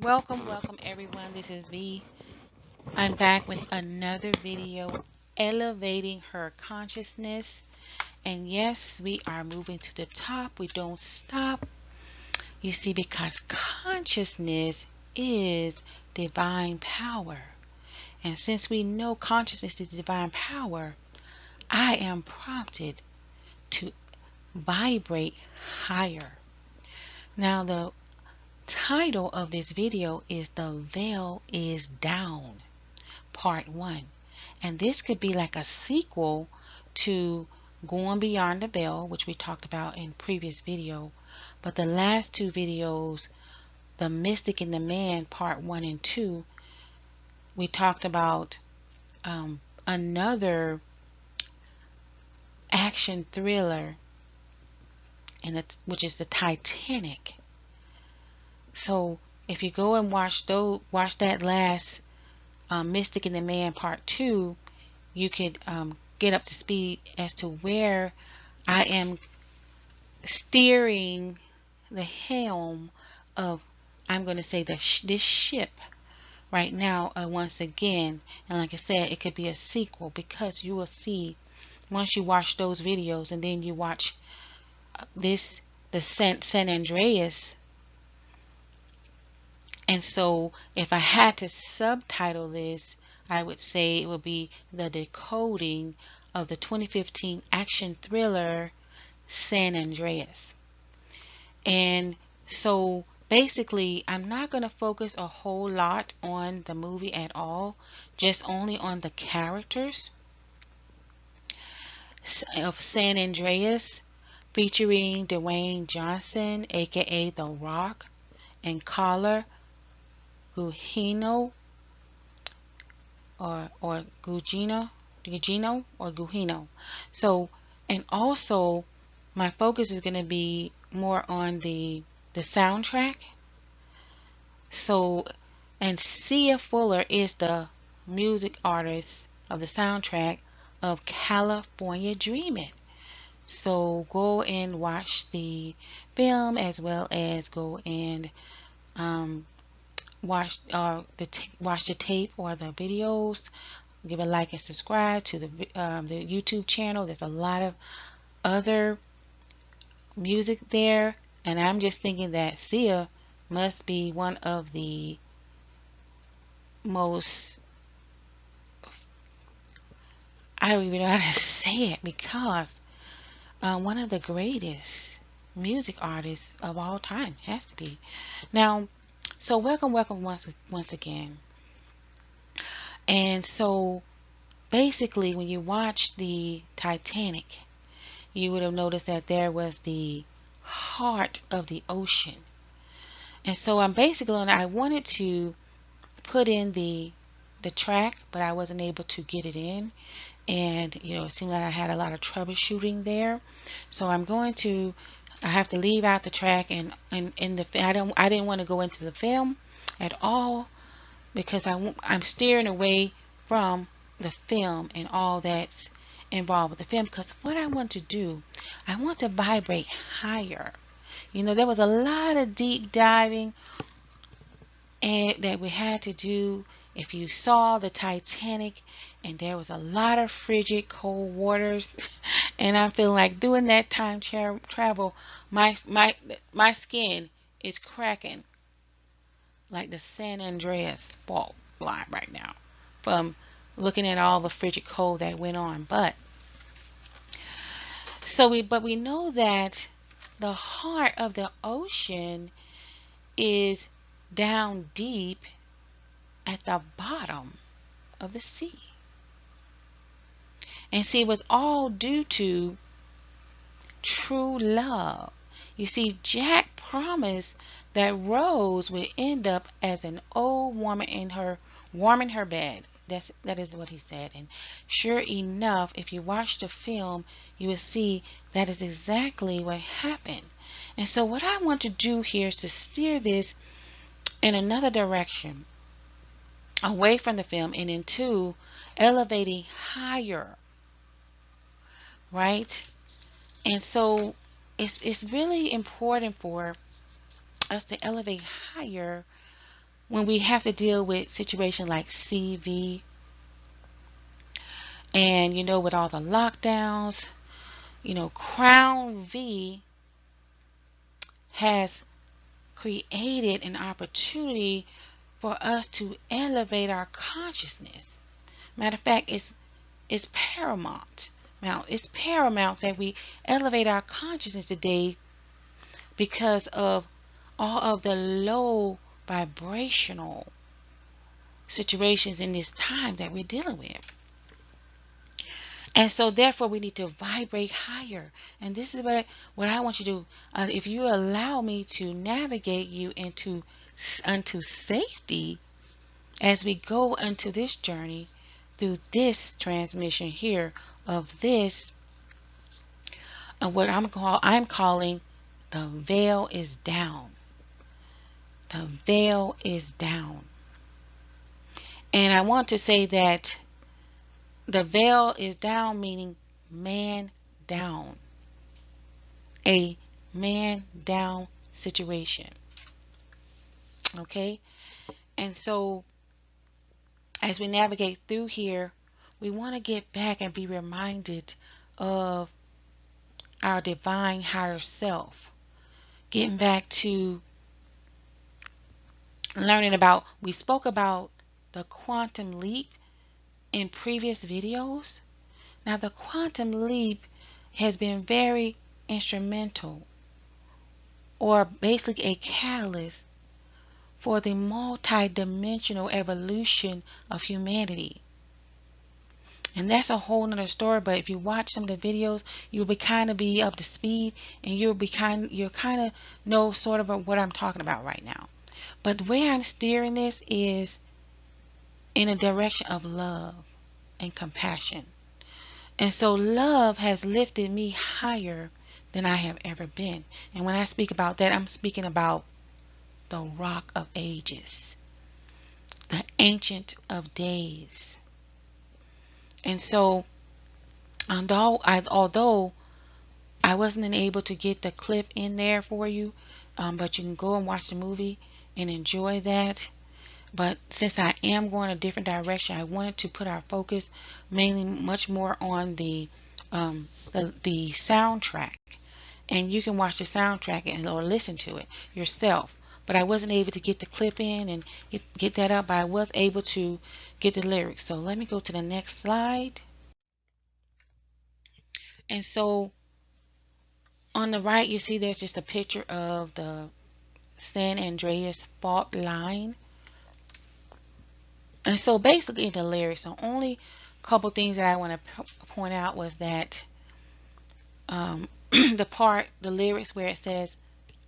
Welcome everyone. This is V. I'm back with another video elevating her consciousness. And yes, we are moving to the top. We don't stop. You see, because consciousness is divine power. And since we know consciousness is divine power, I am prompted to vibrate higher. Now, the title of this video is The Veil is Down. Part 1. And this could be like a sequel to Going Beyond the Veil, which we talked about in previous video. But the last two videos, The Mystic and the Man, Part 1 and 2, we talked about another action thriller, which is the Titanic. So if you go and watch that last Mystic and the Man Part 2, you could get up to speed as to where I am steering the helm of, I'm going to say, this ship right now once again. And like I said, it could be a sequel, because you will see once you watch those videos and then you watch the San Andreas. And so if I had to subtitle this, I would say it would be The Decoding of the 2015 action thriller San Andreas. And so basically, I'm not going to focus a whole lot on the movie at all, just only on the characters of San Andreas, featuring Dwayne Johnson, aka The Rock, and Carla Gugino or Gugino. So, and also my focus is going to be more on the soundtrack. So, and Sia Fuller is the music artist of the soundtrack of California Dreamin'. So go and watch the film, as well as go and watch the tape or the videos. Give a like and subscribe to the YouTube channel. There's a lot of other music there, and I'm just thinking that Sia must be one of the most, I don't even know how to say it, because one of the greatest music artists of all time has to be. Now, so welcome once again. And so basically, when you watch the Titanic, you would have noticed that there was the heart of the ocean. And so I wanted to put in the track, but I wasn't able to get it in. And it seemed like I had a lot of troubleshooting there. So I have to leave out the track, and in the I didn't want to go into the film at all, because I'm steering away from the film and all that's involved with the film, because what I want to do, I want to vibrate higher. There was a lot of deep diving that we had to do. If you saw the Titanic, and there was a lot of frigid cold waters, and I'm feeling like doing that time travel, my skin is cracking like the San Andreas fault line right now from looking at all the frigid cold that went on. But we know that the heart of the ocean is down deep at the bottom of the sea. And see, it was all due to true love. You see, Jack promised that Rose would end up as an old woman warming her bed. That is what he said. And sure enough, if you watch the film, you will see that is exactly what happened. And so what I want to do here is to steer this in another direction, away from the film and into elevating higher, right? And so it's really important for us to elevate higher when we have to deal with situations like CV, and with all the lockdowns, Crown V has created an opportunity for us to elevate our consciousness. Matter of fact, it's paramount. Now, it's paramount that we elevate our consciousness today because of all of the low vibrational situations in this time that we're dealing with. And so therefore we need to vibrate higher. And this is what I want you to do. If you allow me to navigate you unto safety as we go into this journey through this transmission here of this, what I'm calling the veil is down. The veil is down. And I want to say that the veil is down, meaning man down. A man down situation. Okay? And so, as we navigate through here, we want to get back and be reminded of our divine higher self. Getting back to learning about, we spoke about the quantum leap in previous videos. Now, the quantum leap has been very instrumental, or basically a catalyst for the multi-dimensional evolution of humanity. And that's a whole nother story, but if you watch some of the videos, you'll be up to speed, and you'll kind of know sort of what I'm talking about right now. But the way I'm steering this is in a direction of love and compassion. And so love has lifted me higher than I have ever been. And when I speak about that, I'm speaking about the Rock of Ages, the Ancient of Days. And so, although I wasn't able to get the clip in there for you, but you can go and watch the movie and enjoy that. But since I am going a different direction, I wanted to put our focus mainly much more on the soundtrack. And you can watch the soundtrack or listen to it yourself. But I wasn't able to get the clip in and get that up, but I was able to get the lyrics. So let me go to the next slide. And so on the right, you see there's just a picture of the San Andreas fault line. And so basically in the lyrics, the only couple things that I want to point out was that the lyrics where it says,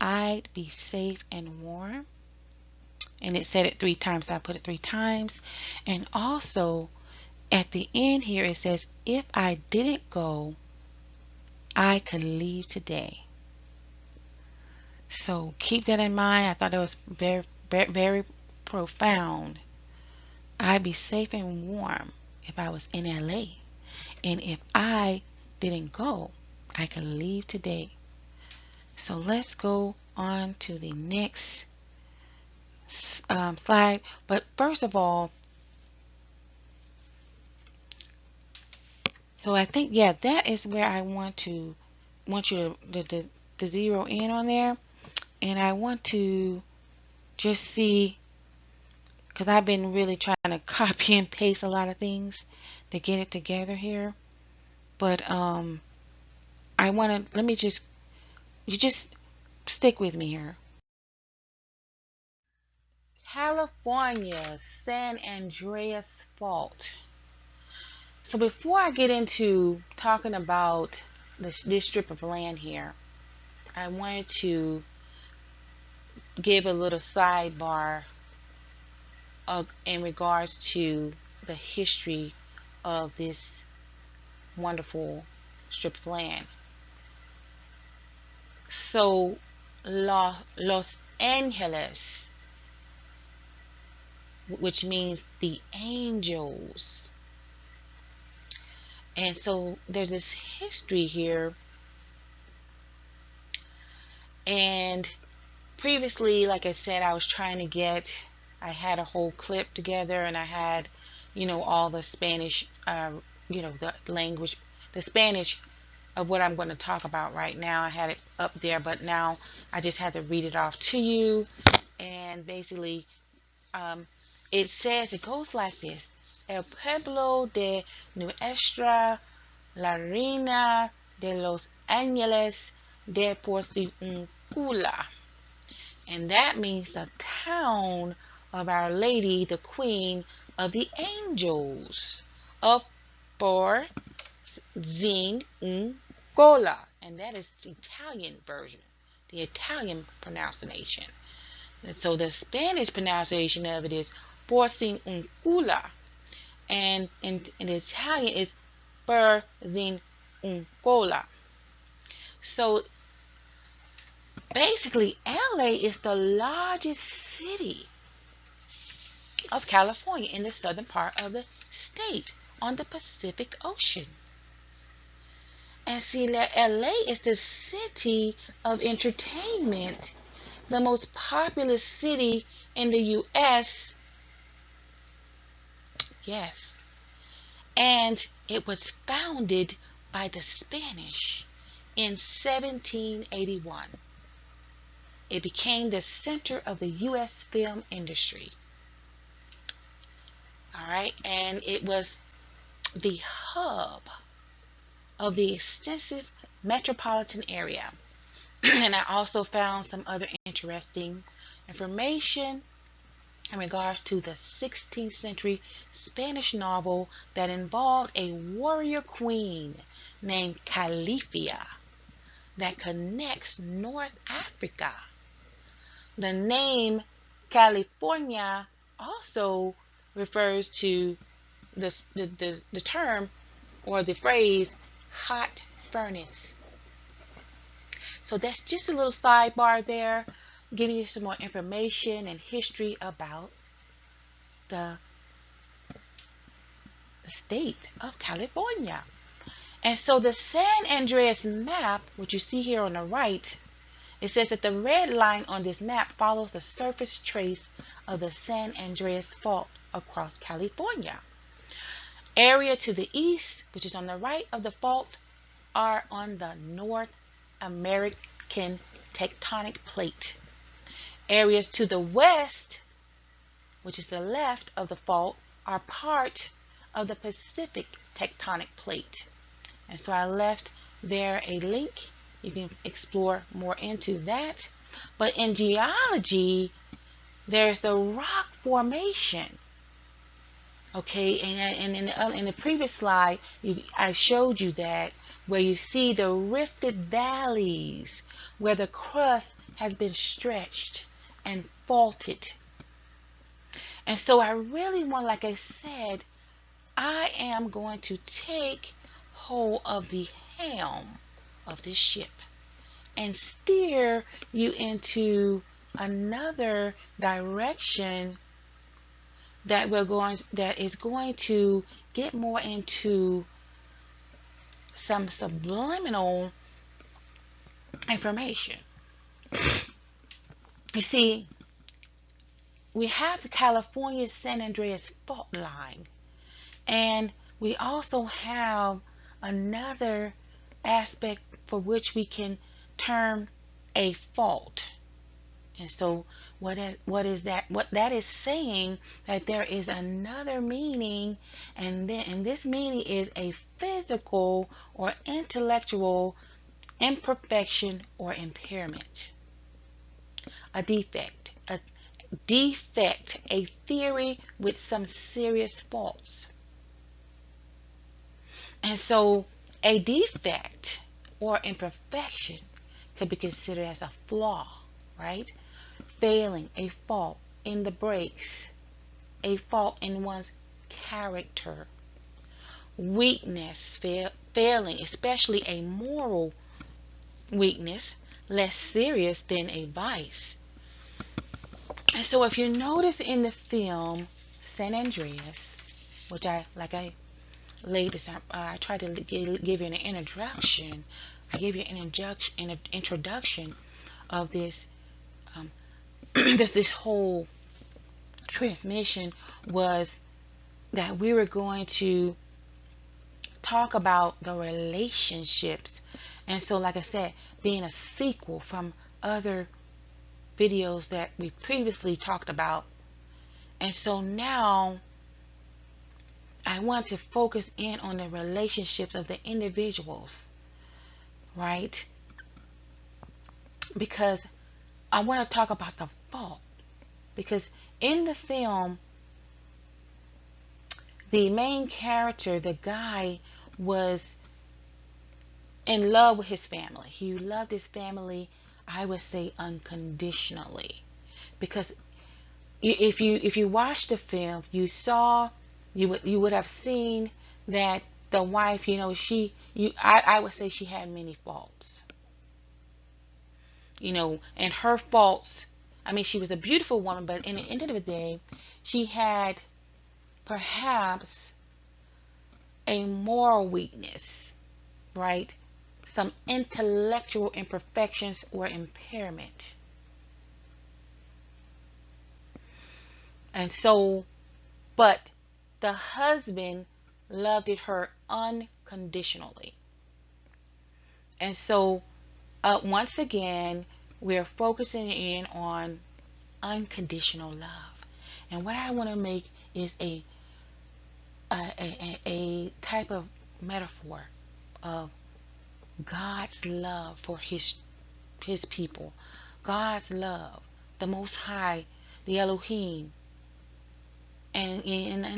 I'd be safe and warm. And it said it 3 times, so I put it 3 times. And also at the end here it says, if I didn't go, I could leave today. So keep that in mind. I thought that was very, very, very profound. I'd be safe and warm if I was in LA. And if I didn't go, I could leave today. So let's go on to the next slide. But first of all, so I think, yeah, that is where I want you to zero in on there. And I want to just see, because I've been really trying to copy and paste a lot of things to get it together here. But I want to, you just stick with me here. California, San Andreas Fault. So before I get into talking about this strip of land here, I wanted to give a little sidebar in regards to the history of this wonderful strip of land. So Los Angeles, which means the angels. And so there's this history here. And previously, like I said, I was trying to get I had a whole clip together, and I had, all the Spanish, the language, the Spanish of what I'm going to talk about right now. I had it up there, but now I just had to read it off to you. And basically, um, it goes like this: El pueblo de nuestra la reina de los ángeles de Porciúncula. And that means the town of Our Lady, the Queen of the Angels of Porciúncula. And that is the Italian version, the Italian pronunciation. And so the Spanish pronunciation of it is Porciúncula. And in Italian is Porciúncula. So basically, LA is the largest city of California in the southern part of the state on the Pacific Ocean. And see, LA is the city of entertainment, the most populous city in the U.S. Yes. And it was founded by the Spanish in 1781. It became the center of the U.S. film industry. All right, and it was the hub of the extensive metropolitan area. And I also found some other interesting information in regards to the 16th century Spanish novel that involved a warrior queen named Califia that connects North Africa. The name California also refers to the term or the phrase hot furnace. So that's just a little sidebar there, giving you some more information and history about the state of California. And so the San Andreas map, which you see here on the right, it says that the red line on this map follows the surface trace of the San Andreas Fault across California. Area to the east, which is on the right of the fault, are on the North American tectonic plate. Areas to the west, which is the left of the fault, are part of the Pacific tectonic plate. And so I left there a link. You can explore more into that. But in geology, there's the rock formation. Okay, and in the previous slide, I showed you that where you see the rifted valleys, where the crust has been stretched and faulted. And so I really want, like I said, I am going to take hold of the helm of this ship and steer you into another direction that is going to get more into some subliminal information. You see, we have the California San Andreas fault line, and we also have another aspect for which we can term a fault. And so what is that? What that is saying that there is another meaning, and this meaning is a physical or intellectual imperfection or impairment. A defect, a theory with some serious faults. And so a defect or imperfection could be considered as a flaw, right? Failing, a fault in the brakes, a fault in one's character, weakness, failing, especially a moral weakness, less serious than a vice. And so if you notice in the film San Andreas, which I tried to give you an introduction. I gave you an introduction of this this whole transmission was that we were going to talk about the relationships. And so, like I said, being a sequel from other videos that we previously talked about. And so now I want to focus in on the relationships of the individuals, right? Because I want to talk about the fault. Because in the film, the main character, the guy, was in love with his family. He loved his family, I would say, unconditionally. Because if you watch the film, you would have seen that the wife, I would say she had many faults. And her faults, I mean, she was a beautiful woman, but in the end of the day, she had perhaps a moral weakness, right? Some intellectual imperfections or impairment. And so, but the husband loved her unconditionally. And so, once again, we're focusing in on unconditional love. And what I want to make is a type of metaphor of God's love for his people. God's love, the Most High, the Elohim. And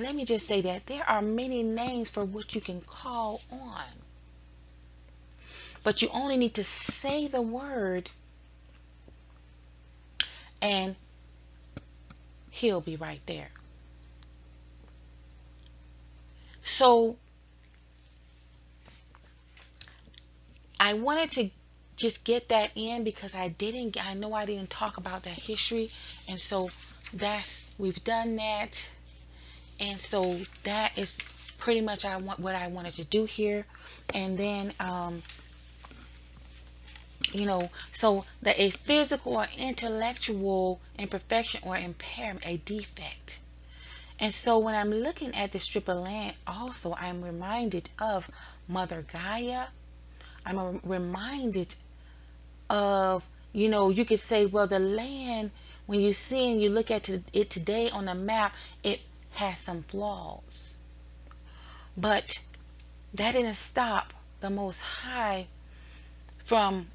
let me just say that there are many names for what you can call on. But you only need to say the word and he'll be right there. So I wanted to just get that in because I know I didn't talk about that history. And so we've done that. And so that is pretty much what I wanted to do here. And then, so that a physical or intellectual imperfection or impairment, a defect. And so when I'm looking at the strip of land, also I'm reminded of Mother Gaia. I'm reminded of, you could say, well, the land, when you see and you look at it today on the map, it has some flaws. But that didn't stop the Most High from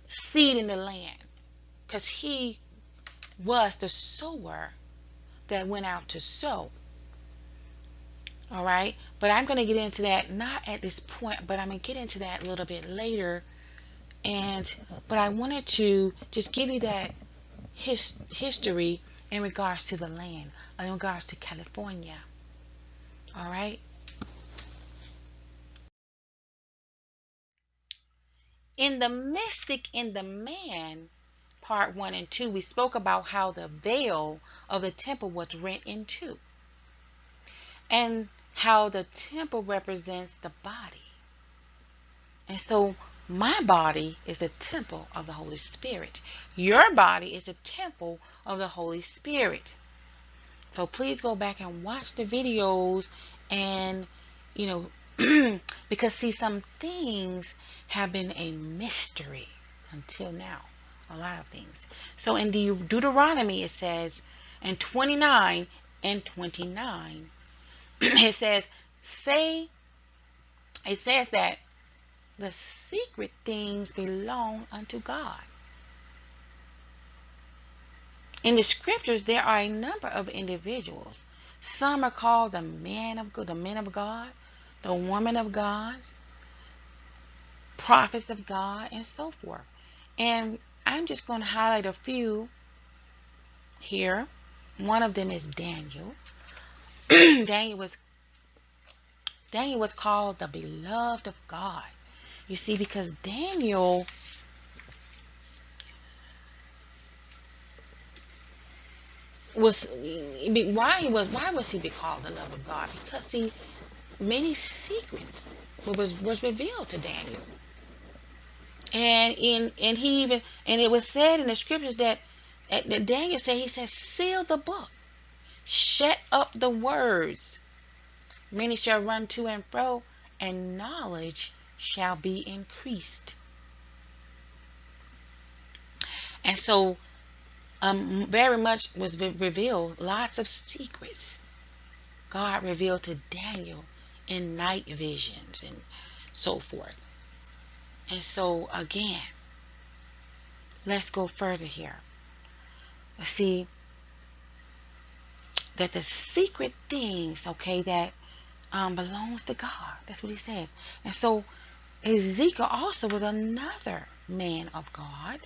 seeding the land, because he was the sower that went out to sow. All right, but I'm going to get into that not at this point, but I'm going to get into that a little bit later. But I wanted to just give you that history in regards to the land, in regards to California. All right. In the mystic in the man, part 1 and 2, we spoke about how the veil of the temple was rent in two, and how the temple represents the body. And so my body is a temple of the Holy Spirit. Your body is a temple of the Holy Spirit. So please go back and watch the videos, and because see, some things have been a mystery until now, a lot of things. So in the Deuteronomy, it says in 29 and 29, it says that the secret things belong unto God. In the scriptures, there are a number of individuals. Some are called the men of God, the woman of God, prophets of God, and so forth. And I'm just going to highlight a few here. One of them is Daniel. Daniel was called the beloved of God. You see, because Daniel why was he be called the love of God? Because see, many secrets was revealed to Daniel. And it was said in the scriptures that Daniel said, he said, seal the book, shut up the words. Many shall run to and fro, and knowledge shall be increased. And so, very much was revealed, lots of secrets God revealed to Daniel in night visions and so forth. And so, again, let's go further here. Let's see that the secret things, okay, that belongs to God. That's what he says. And so Ezekiel also was another man of God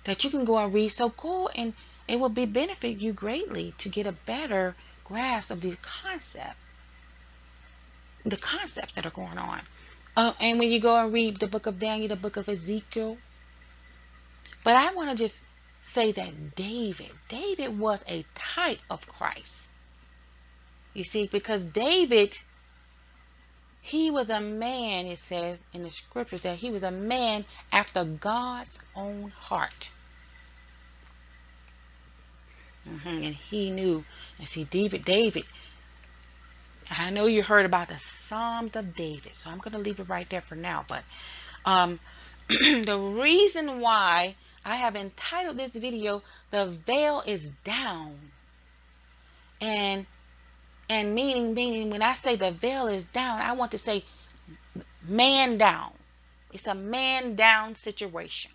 that you can go and read. So go, and it will benefit you greatly to get a better grasp of the concepts that are going on. And when you go and read the book of Daniel, the book of Ezekiel. But I want to just say that David was a type of Christ. You see, because David, he was a man, it says in the scriptures that he was a man after God's own heart. And he knew. And see, David, I know you heard about the Psalms of David, so I'm going to leave it right there for now. But the reason why I have entitled this video, "The Veil is Down," and meaning when I say the veil is down, I want to say man down. It's a man down situation,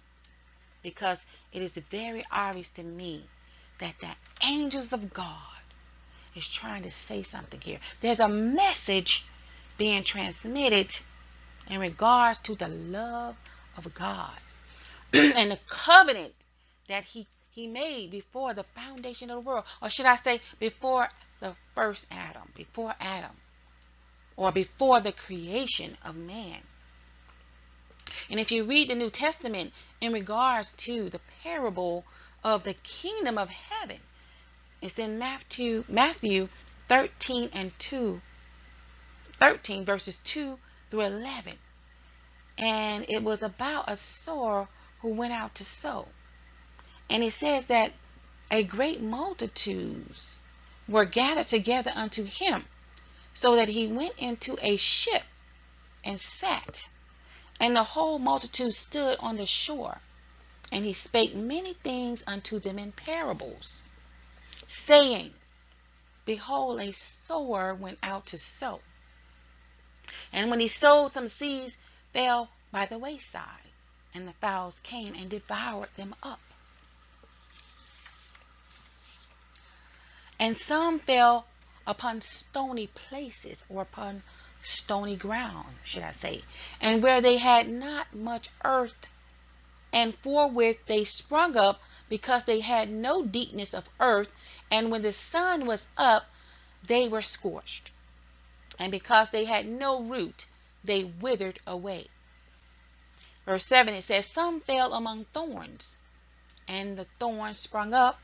because it is very obvious to me that the angels of God is trying to say something here. There's a message being transmitted in regards to the love of God and the covenant that he made before the foundation of the world, or should I say before the first Adam, or before the creation of man. And if you read the New Testament in regards to the parable of the kingdom of heaven, it's in Matthew 13 verses 2 through 11. And it was about a sower who went out to sow. And it says that a great multitudes were gathered together unto him, so that he went into a ship and sat. And the whole multitude stood on the shore. And he spake many things unto them in parables, saying, Behold, a sower went out to sow. And when he sowed, some seeds fell by the wayside, and the fowls came and devoured them up. And some fell upon stony places, or upon stony ground, should I say, and where they had not much earth, and forthwith they sprung up, because they had no deepness of earth, and when the sun was up, they were scorched. And because they had no root, they withered away. Verse 7, it says, Some fell among thorns, and the thorns sprung up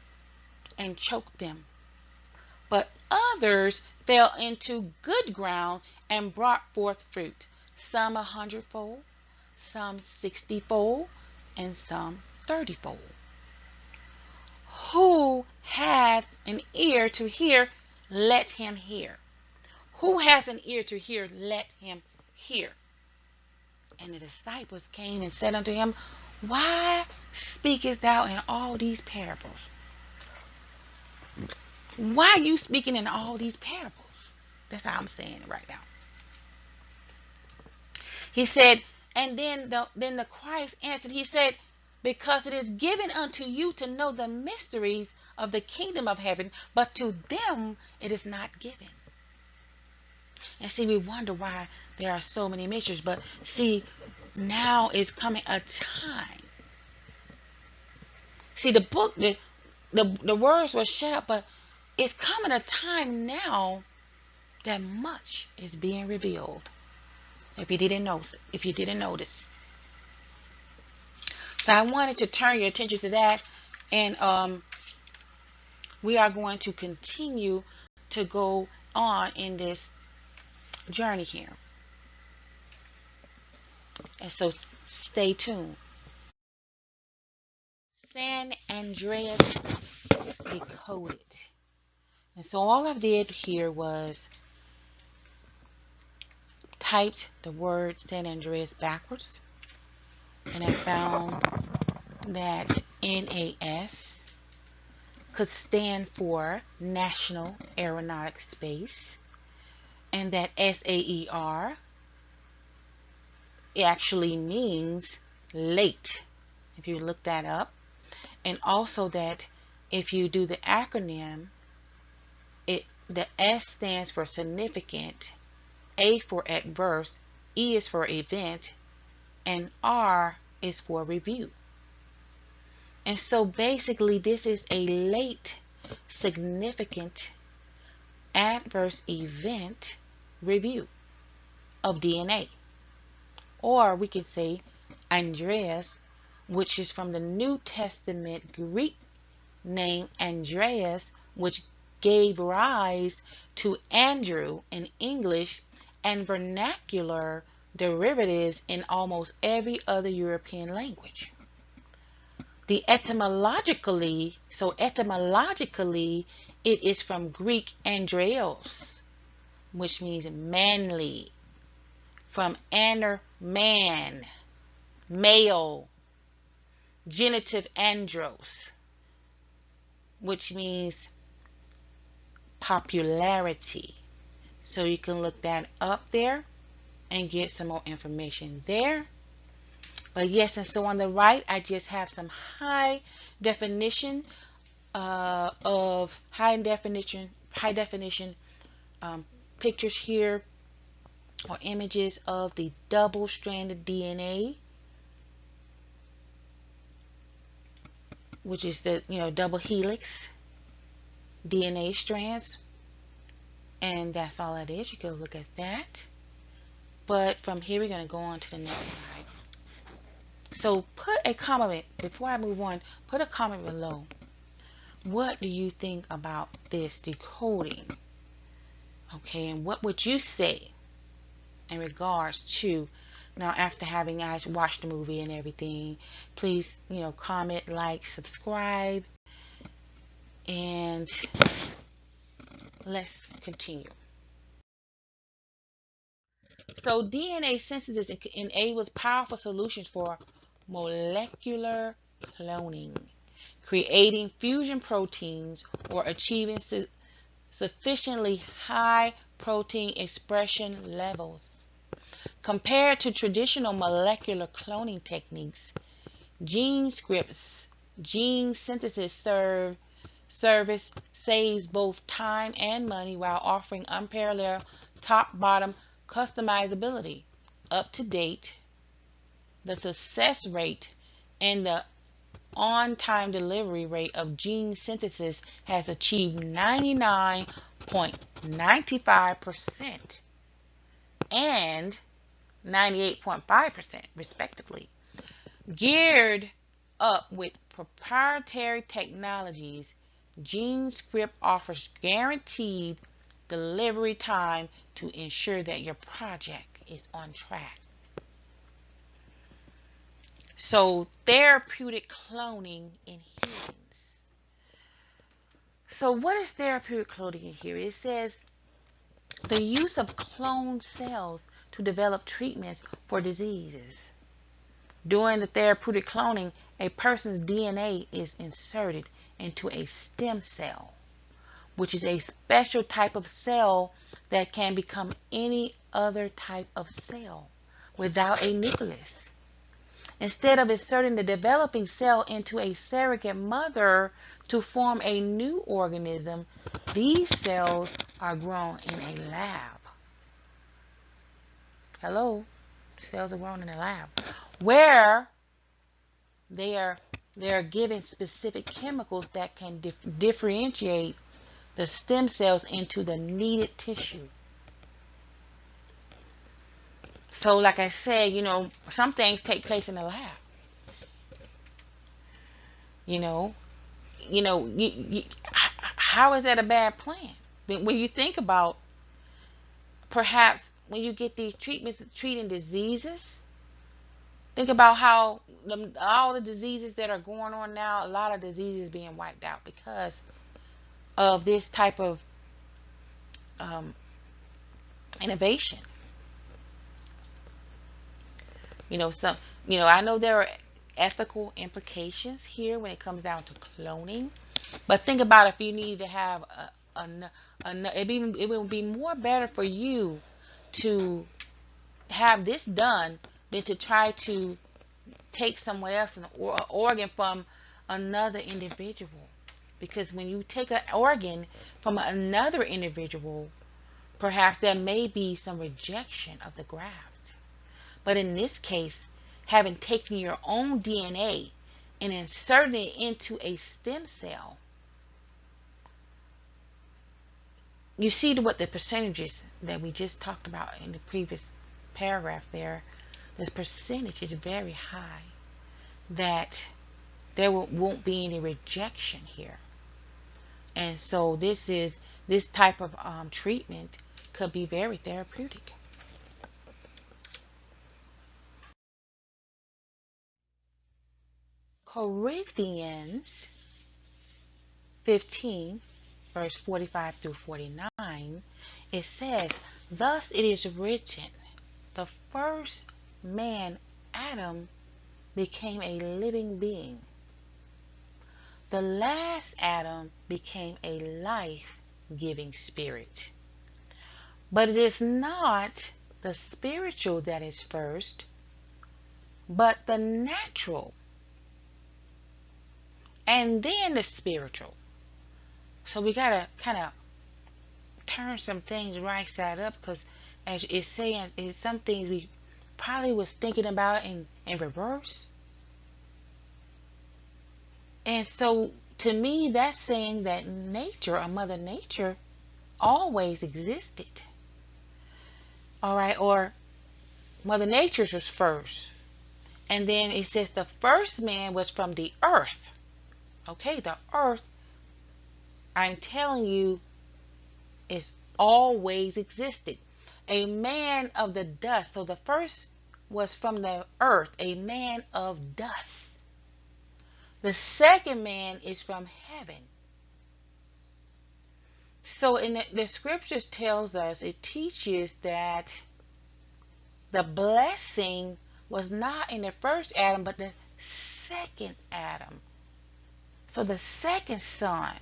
and choked them. But others fell into good ground and brought forth fruit, some 100-fold, some 60-fold, and some 30-fold. Who hath an ear to hear, let him hear. Who has an ear to hear, let him hear. And the disciples came and said unto him, Why speakest thou in all these parables? Why are you speaking in all these parables? That's how I'm saying it right now. He said, and then the Christ answered, he said, Because it is given unto you to know the mysteries of the kingdom of heaven, but to them it is not given. And see, we wonder why there are so many mysteries, but see, now is coming a time. See, the book, the words were shut up, but it's coming a time now that much is being revealed. If you didn't notice. So I wanted to turn your attention to that, and we are going to continue to go on in this journey here. And so stay tuned. San Andreas Decoded. And so all I did here was typed the word San Andreas backwards, and I found that NAS could stand for National Aeronautic Space, and that SAER, it actually means late, if you look that up. And also that if you do the acronym, the S stands for significant, A for adverse, E is for event, and R is for review. And so basically this is a late, significant, adverse event review of DNA. Or we could say Andreas, which is from the New Testament Greek name Andreas, which gave rise to Andrew in English and vernacular derivatives in almost every other European language. Etymologically, it is from Greek andreos, which means manly, from aner, man, male, genitive andros, which means popularity. So you can look that up there and get some more information there. But yes, and so on the right, I just have some high definition pictures here, or images of the double-stranded DNA, which is the double helix DNA strands, and that's all it is. You can look at that. But from here, we're going to go on to the next slide. So put a comment, before I move on, put a comment below. What do you think about this decoding? Okay, and what would you say in regards to, now after having watched the movie and everything? Please, comment, like, subscribe, and let's continue. So DNA synthesis enables powerful solutions for molecular cloning, creating fusion proteins, or achieving sufficiently high protein expression levels. Compared to traditional molecular cloning techniques, gene synthesis service saves both time and money while offering unparalleled top-bottom customizability. Up to date, the success rate and the on-time delivery rate of gene synthesis has achieved 99.95% and 98.5% respectively. Geared up with proprietary technologies, GeneScript offers guaranteed delivery time to ensure that your project is on track. So, therapeutic cloning in humans. So, what is therapeutic cloning in here? It says the use of cloned cells to develop treatments for diseases. During the therapeutic cloning, a person's DNA is inserted into a stem cell, which is a special type of cell that can become any other type of cell without a nucleus. Instead of inserting the developing cell into a surrogate mother to form a new organism, these cells are grown in a lab. Hello? Cells are grown in a lab, where they are given specific chemicals that can differentiate the stem cells into the needed tissue. So like I said, some things take place in the lab. How is that a bad plan? When you think about, perhaps when you get these treatments treating diseases, Think about how all the diseases that are going on now, a lot of diseases being wiped out because of this type of um, innovation. Some, I know there are ethical implications here when it comes down to cloning, but think about if you need to have it would be more better for you to have this done than to try to take someone else an organ from another individual. Because when you take an organ from another individual, perhaps there may be some rejection of the graft. But in this case, having taken your own DNA and inserting it into a stem cell, you see what the percentages that we just talked about in the previous paragraph there, the percentage is very high that there won't be any rejection here. And so this type of treatment could be very therapeutic. Corinthians 15, verse 45 through 49, it says, "Thus it is written, the first man, Adam, became a living being. The last Adam became a life-giving spirit. But it is not the spiritual that is first, but the natural, and then the spiritual." So we got to kind of turn some things right side up, because as it's saying, it's some things we probably was thinking about in reverse. And so to me, that's saying that nature, or Mother Nature, always existed. All right, or Mother Nature's was first. And then it says the first man was from the earth. Okay, the earth, I'm telling you, is always existed. A man of the dust. So the first was from the earth, a man of dust. The second man is from heaven. So in the scriptures tells us, it teaches that the blessing was not in the first Adam, but the second Adam. So the second son.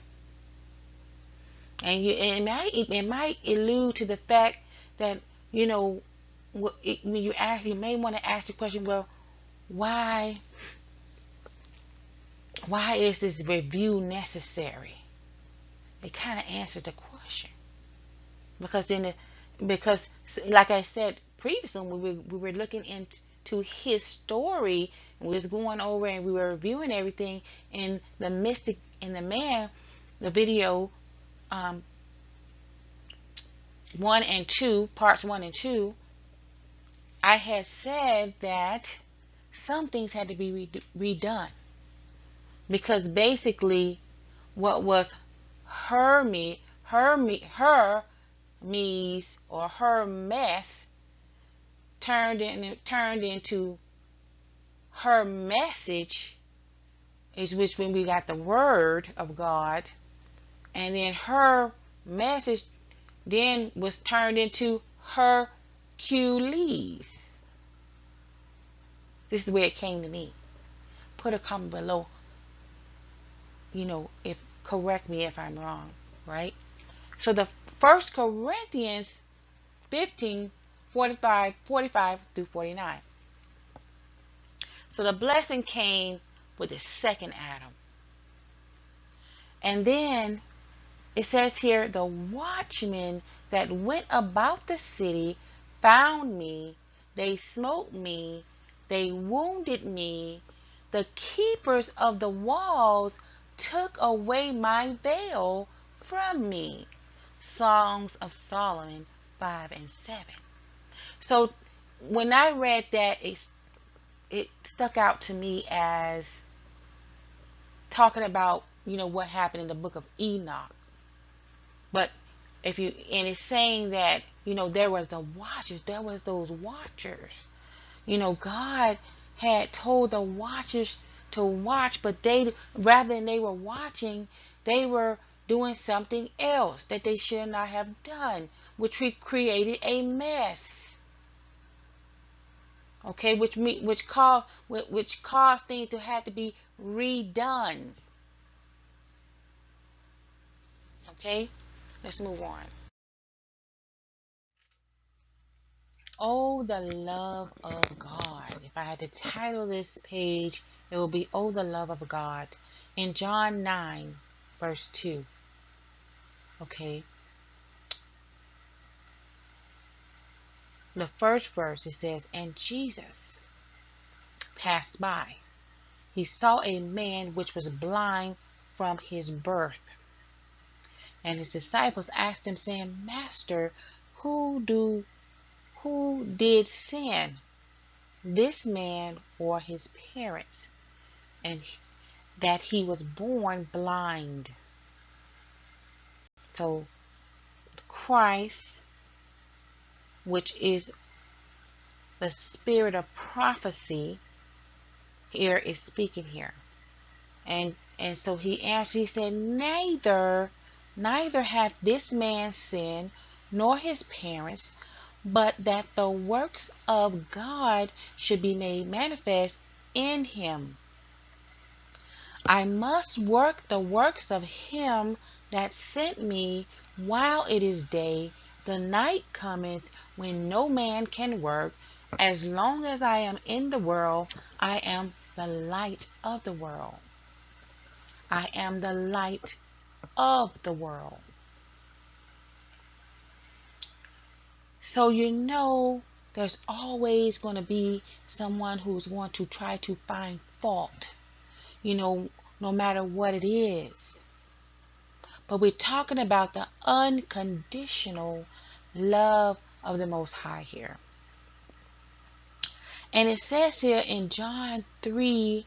And it might allude to the fact that, when you may want to ask the question, well, why is this review necessary? It kind of answers the question, because like I said previously, when we were looking into his story, and we was going over and we were reviewing everything in the mystic and the man, the video 1 and 2, parts 1 and 2, I had said that some things had to be redone, because basically what was Hermes or her mess turned into her message, is which when we got the word of God, and then her message then was turned into Hercules. This is where it came to me. Put a comment below, if correct me if I'm wrong, right? So the 1 Corinthians 15, 45 through 49. So the blessing came with the second Adam. And then it says here, the watchmen that went about the city found me, they smote me, they wounded me, the keepers of the walls took away my veil from me. Songs of Solomon 5 and 7. So when I read that, it stuck out to me as talking about, what happened in the book of Enoch. But and it's saying that, there was those watchers. God had told the watchers to watch, but they, rather than they were watching, they were doing something else that they should not have done, which created a mess. Okay, which caused things to have to be redone. Okay, let's move on. Oh, the love of God. If I had to title this page, it will be Oh, the love of God. In John 9, verse 2. Okay. The first verse, it says, And Jesus passed by. He saw a man which was blind from his birth. And his disciples asked him, saying, Master, who did sin, this man or his parents, and that he was born blind? So Christ, which is the spirit of prophecy, here is speaking here. And so he answered, he said, neither hath this man sinned, nor his parents, but that the works of God should be made manifest in him. I must work the works of him that sent me while it is day. The night cometh when no man can work. As long as I am in the world, I am the light of the world. I am the light of the world. So there's always going to be someone who's going to try to find fault, no matter what it is. But we're talking about the unconditional love of the Most High here. And it says here in John 3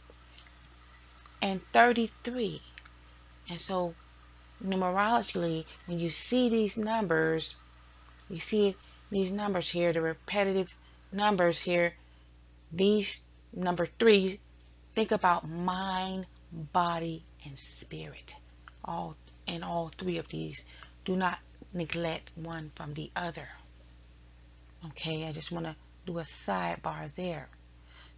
and 33. And so numerologically, when you see these numbers, here, the repetitive numbers here, these number 3, think about mind, body, and spirit. All 3 of these. Do not neglect one from the other. Okay, I just want to do a sidebar there.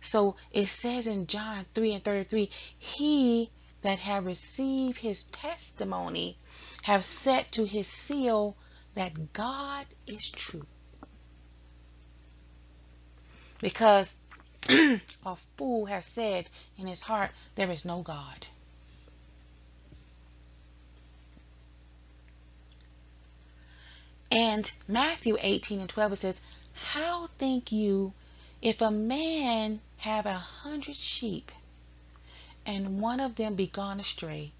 So it says in John 3 and 33, he that have received his testimony have set to his seal that God is true. Because a fool has said in his heart, there is no God. And Matthew 18 and 12, it says, how think you, if a man have 100 sheep, and one of them be gone astray,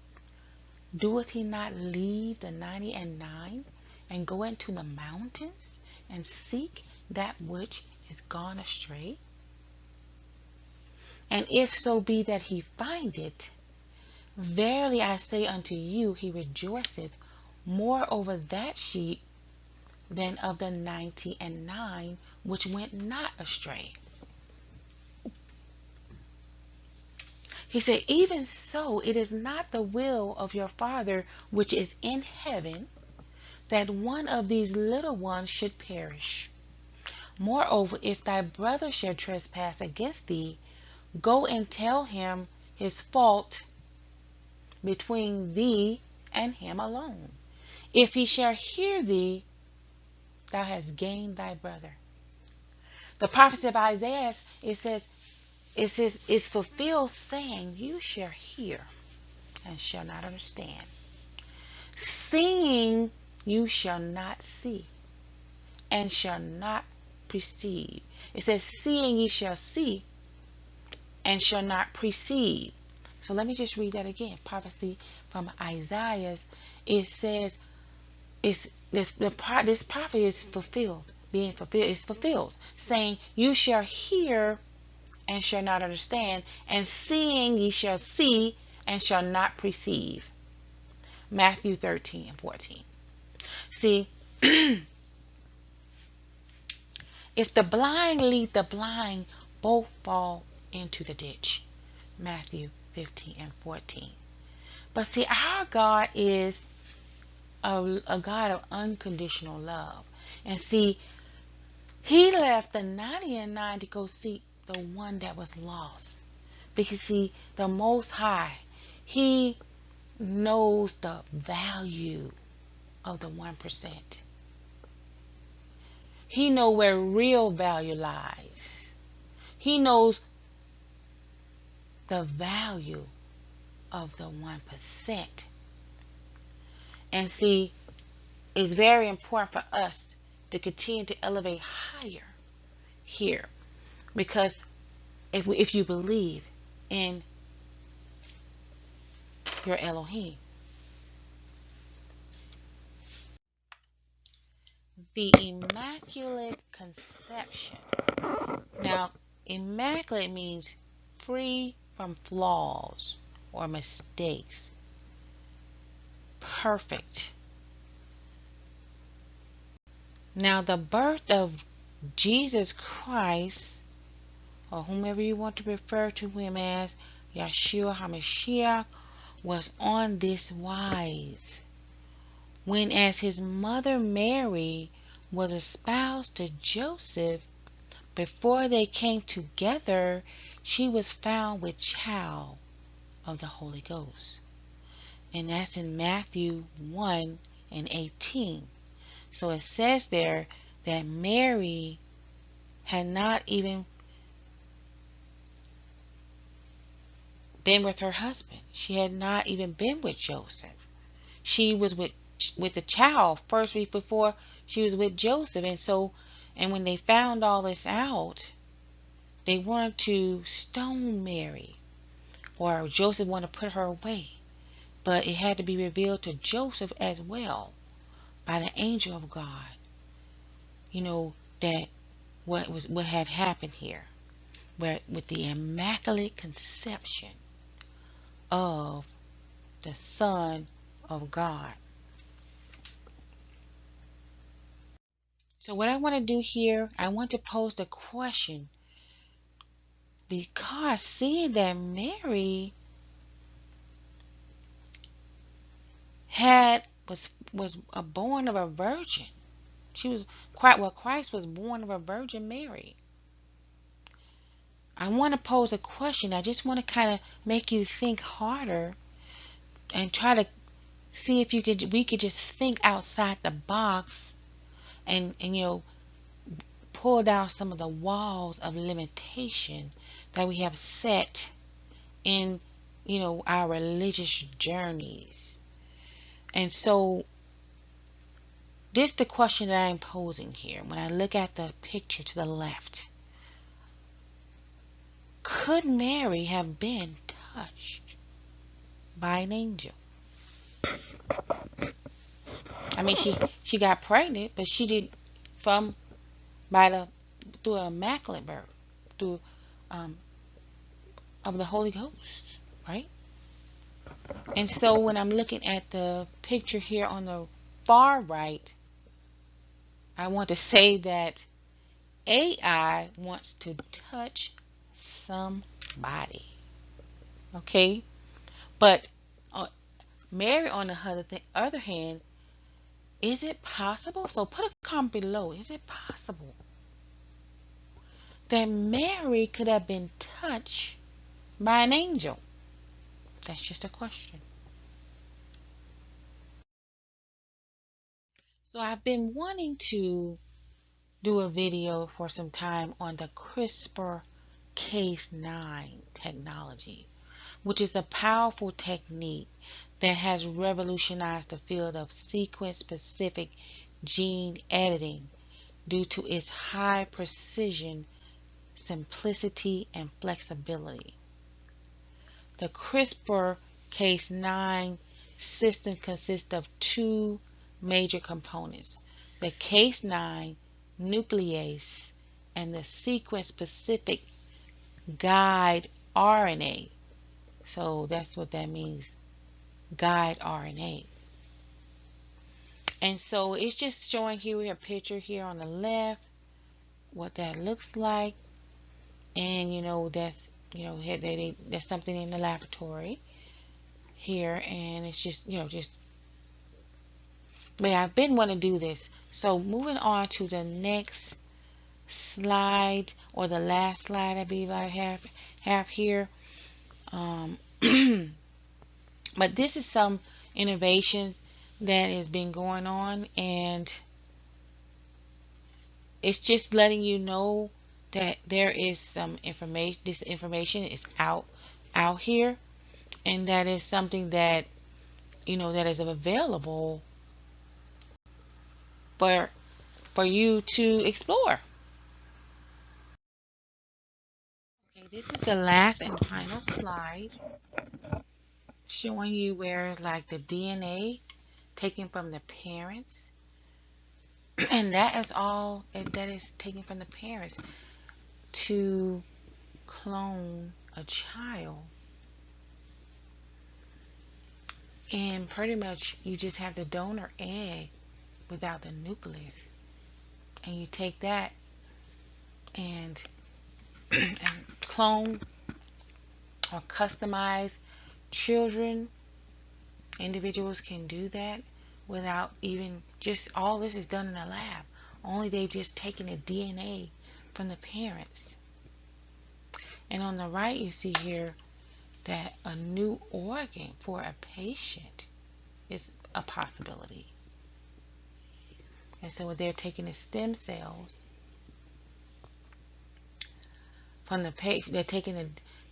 doeth he not leave the 99 and go into the mountains and seek that which is gone astray? And if so be that he find it, verily I say unto you, he rejoiceth more over that sheep than of the 99 which went not astray. He said, even so, it is not the will of your Father which is in heaven that one of these little ones should perish. Moreover, if thy brother shall trespass against thee, go and tell him his fault between thee and him alone. If he shall hear thee, thou hast gained thy brother. The prophecy of Isaiah, it says, it's fulfilled, saying, you shall hear and shall not understand. Seeing, you shall not see and shall not perceive. It says, seeing ye shall see and shall not perceive. So let me just read that again. Prophecy from Isaiah. It says, this prophecy is fulfilled, being fulfilled. It's fulfilled, saying, you shall hear and shall not understand, and seeing ye shall see and shall not perceive. Matthew 13 and 14. See, if the blind lead the blind, both fall into the ditch. Matthew 15 and 14. But see, our God is a God of unconditional love. And see, he left the 90 and 9 to go seek the one that was lost. Because see, the Most High, he knows the value of the 1%. He knows where real value lies. He knows the value of the 1%. And see, it's very important for us to continue to elevate higher here. Because if you believe in your Elohim, the Immaculate Conception. Now, immaculate means free from flaws or mistakes, perfect. Now, the birth of Jesus Christ, or whomever you want to refer to him as, Yeshua HaMashiach, was on this wise. When as his mother Mary was espoused to Joseph, before they came together, she was found with child of the Holy Ghost. And that's in Matthew 1 and 18. So it says there that Mary had not even been with her husband. She had not even been with Joseph. She was with the child first week before she was with Joseph. And when they found all this out, they wanted to stone Mary, or Joseph wanted to put her away. But it had to be revealed to Joseph as well by the angel of God, that what had happened here, where with the immaculate conception of the Son of God. So what I want to do here, I want to pose the question, because seeing that Mary was born of a virgin. Christ was born of a Virgin Mary. I want to pose a question. I just want to kind of make you think harder and try to see if we could just think outside the box and pull down some of the walls of limitation that we have set in our religious journeys. And so this is the question that I'm posing here. When I look at the picture to the left, could Mary have been touched by an angel? I mean, she got pregnant, but she did through an immaculate birth, through of the Holy Ghost, right? And so when I'm looking at the picture here on the far right, I want to say that AI wants to touch somebody. Okay? But Mary, on the other hand, is it possible? So put a comment below. Is it possible that Mary could have been touched by an angel? That's just a question. So I've been wanting to do a video for some time on the CRISPR-Cas9 technology, which is a powerful technique that has revolutionized the field of sequence-specific gene editing due to its high precision, simplicity, and flexibility. The CRISPR-Cas9 system consists of two major components: the Cas9 nuclease and the sequence-specific guide RNA. So that's what that means, guide RNA. And so it's just showing here, we have a picture here on the left, what that looks like. And that's There's something in the laboratory here, and it's just, just. But I've been wanting to do this. So moving on to the next slide, or the last slide, I believe I have here. Um, but this is some innovation that has been going on, and it's just letting you know that there is some information. This information is out here, and that is something that that is available for you to explore. Okay, this is the last and final slide, showing you where, like, the DNA taken from the parents, and that is all that is taken from the parents to clone a child. And pretty much you just have the donor egg without the nucleus, and you take that and and clone or customize children. Individuals can do that without even, just all this is done in a lab. Only they've just taken the DNA from the parents. And on the right, you see here that a new organ for a patient is a possibility. And so they're taking the stem cells from the patient. They're taking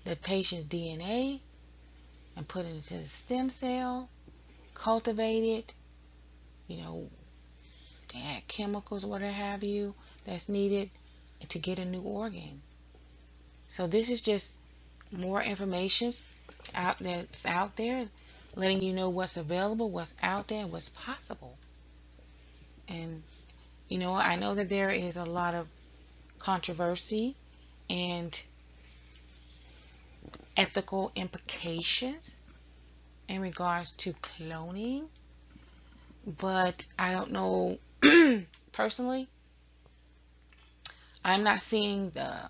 the patient's DNA and putting it into the stem cell, cultivate it, you know, they add chemicals, whatever have you, that's needed to get a new organ. So this is just more information that's out there, letting you know what's available, what's out there, and what's possible. And I know that there is a lot of controversy and ethical implications in regards to cloning, but I don't know. Personally, I'm not seeing a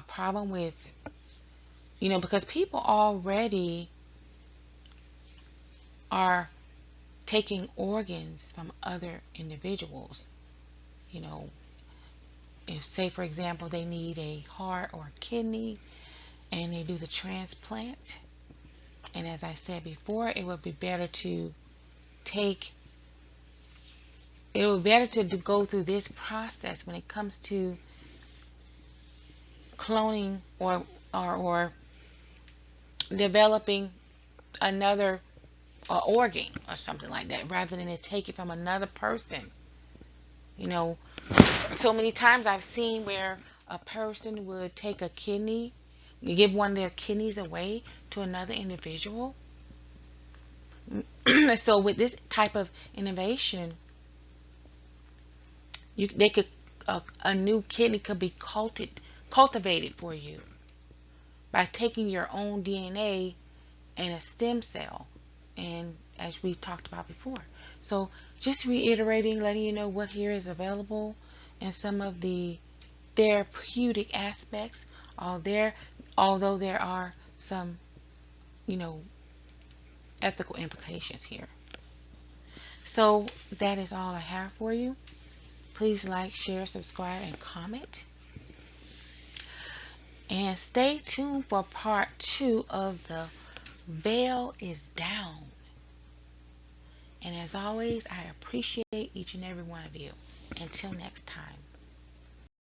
problem with, because people already are taking organs from other individuals. You know, if, say, for example, they need a heart or a kidney, and they do the transplant, and as I said before, it would be better to take it would be better to go through this process when it comes to cloning or developing another organ or something like that, rather than to take it from another person. You know, so many times I've seen where a person would take a kidney, give one of their kidneys away to another individual. So with this type of innovation, they could a new kidney could be cultivated for you by taking your own DNA and a stem cell, and as we talked about before. So just reiterating, letting you know what here is available and some of the therapeutic aspects. Although there are some, ethical implications here. So that is all I have for you. Please like, share, subscribe, and comment. And stay tuned for part 2 of The Veil is Down. And as always, I appreciate each and every one of you. Until next time.